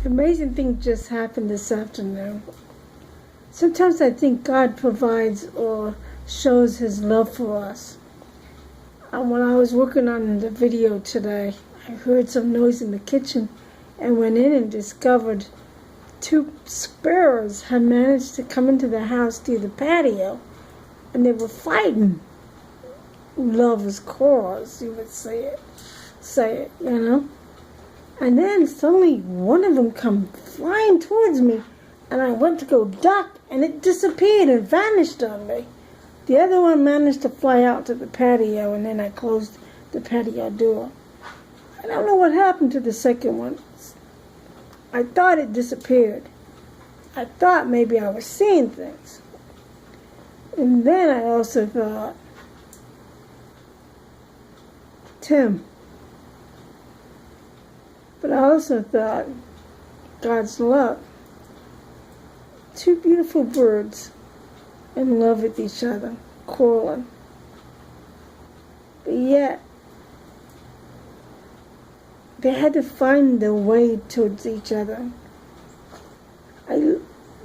The amazing thing just happened this afternoon. Sometimes I think God provides or shows His love for us. When I was working on the video today, I heard some noise in the kitchen and went in and discovered 2 sparrows had managed to come into the house through the patio, and they were fighting. Love is cause, you would say it, you know? And then suddenly one of them come flying towards me, and I went to go duck, and it disappeared and vanished on me. The other one managed to fly out to the patio, and then I closed the patio door. I don't know what happened to the second one. I thought it disappeared. I thought maybe I was seeing things. And then I also thought, Tim. But I also thought, God's love. 2 beautiful birds in love with each other, quarreling. But yet, they had to find their way towards each other.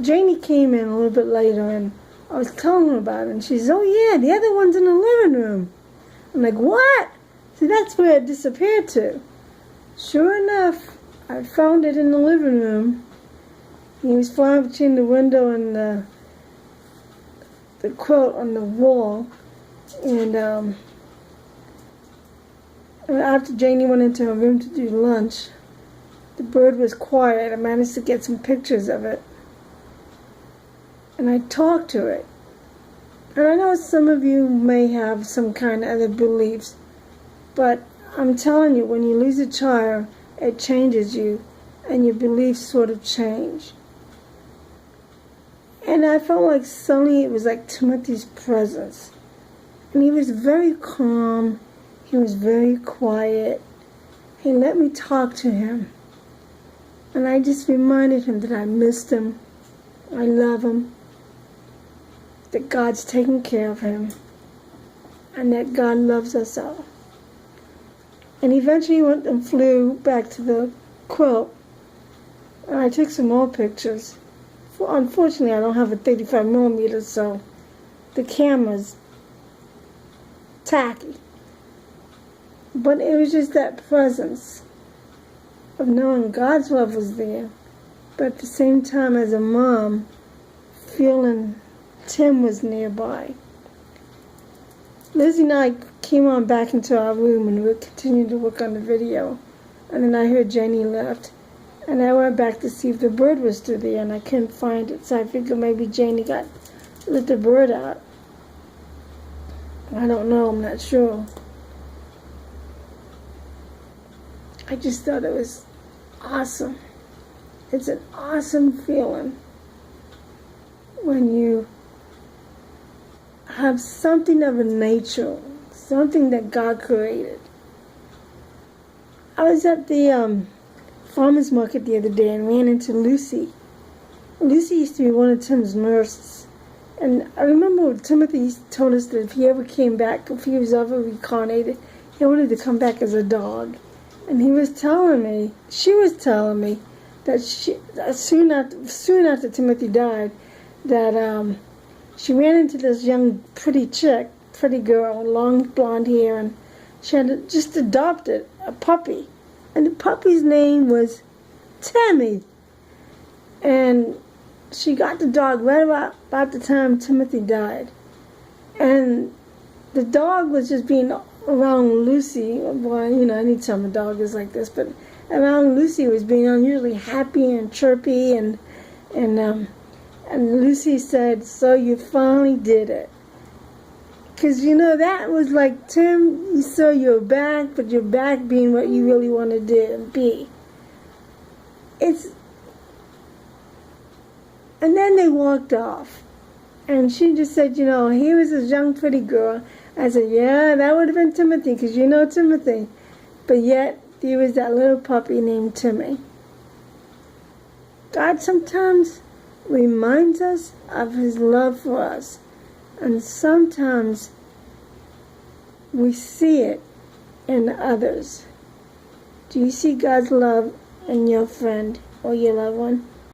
Janie came in a little bit later, and I was telling her about it, and she says, oh yeah, the other one's in the living room. I'm like, what? See, that's where it disappeared to. Sure enough, I found it in the living room. He was flying between the window and the quilt on the wall. And after Janie went into her room to do lunch, the bird was quiet. I managed to get some pictures of it. And I talked to it. And I know some of you may have some kind of other beliefs, but I'm telling you, when you lose a child, it changes you, and your beliefs sort of change. And I felt like suddenly it was like Timothy's presence. And he was very calm. He was very quiet. He let me talk to him. And I just reminded him that I missed him. I love him. That God's taking care of him. And that God loves us all. And eventually he went and flew back to the quilt. And I took some more pictures. Unfortunately, I don't have a 35 millimeter, so the camera's tacky. But it was just that presence of knowing God's love was there, but at the same time, as a mom, feeling Tim was nearby. Lizzie and I came on back into our room and we continued to work on the video. And then I heard Janie left. And I went back to see if the bird was still there, and I couldn't find it. So I figured maybe Janie let the bird out. I don't know, I'm not sure. I just thought it was awesome. It's an awesome feeling when you have something of a nature, something that God created. I was at the farmer's market the other day and ran into Lucy. Lucy used to be one of Tim's nurses. And I remember Timothy told us that if he ever came back, if he was ever reincarnated, he wanted to come back as a dog. And she was telling me that soon after Timothy died, that she ran into this young pretty girl, long blonde hair, and she had just adopted a puppy. And the puppy's name was Tammy. And she got the dog right about the time Timothy died. And the dog was just being around Lucy. Well, you know, anytime a dog is like this, but around Lucy was being unusually happy and chirpy. And Lucy said, "So you finally did it." Because, you know, that was like, Tim, you saw your back, but your back being what you really wanted to be. And then they walked off. And she just said, you know, here was this young pretty girl. I said, yeah, that would have been Timothy, because you know Timothy. But yet, there was that little puppy named Timmy. God sometimes reminds us of His love for us. And sometimes we see it in others. Do you see God's love in your friend or your loved one.